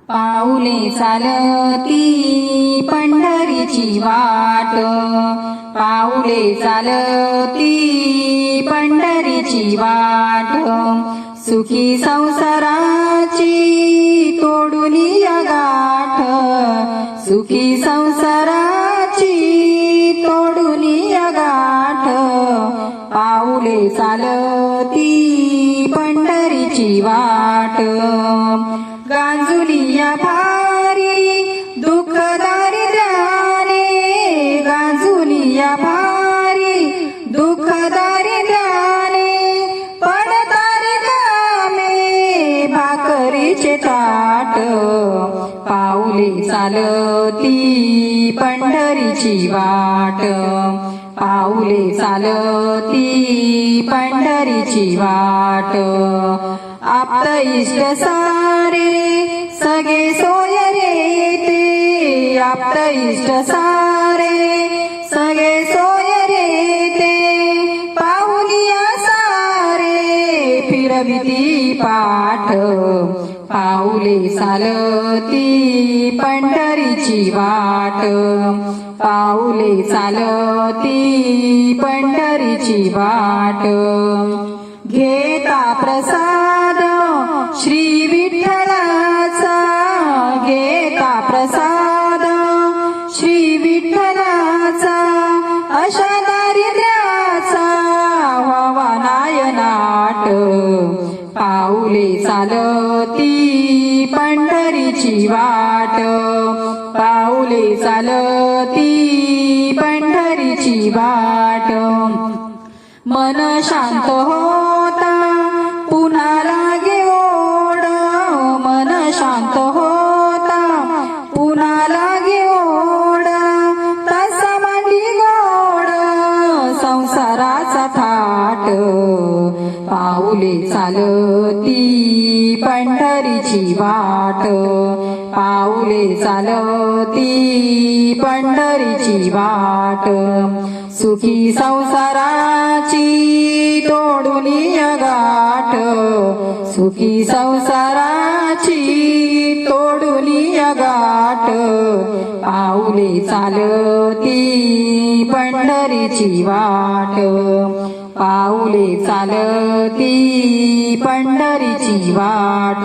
पाऊले चालती पंढरीची वाट, पाऊले चालती पंढरीची वाट, सुखी संसाराची तोडुनी गाठ, सुखी संसाराची तोडुनी गाठ, पाऊले चालती पंढरीची वाट. गांजुलिया भारी दुःख दारिद्र्याने, गांजुलिया भारी दुःख दारिद्र्याने, पडतारी कामे भाकरीचे ताट, पाऊले चालती पंढरीची वाट, पाऊले चालती पंढरीची वाट. आप्त इष्ट सारे सगळे सोय रे ते, आप्त इष्ट सारे सगळे सोय रे ते, पाऊलिया सारे फिरविती पाठ, पाऊले चालती पंढरीची वाट, पाऊले चालती पंढरीची वाट. घेता प्रसाद श्री विठ्ठलाचा, घेता प्रसाद श्री विठ्ठलाचा, अशा दारिद्र्याचा व्हावा नायनाट, पाऊले चालती पंढरीची वाट, पाऊले चालती पंढरीची वाट. मन शांत होता पुन्हा लागे ओढ, मन शांत होता पुन्हा लागे ओढ, तसा मांडी गोड संसाराचा थाट, पाऊले चालती पंढरीची वाट, पाऊले चालती पंढरीची वाट. सुखी संसाराची तोडुनी गाठ, सुखी संसाराची तोडुनी गाठ, पाऊले चालती पंढरीची वाट, पाऊले चालती पंढरीची वाट.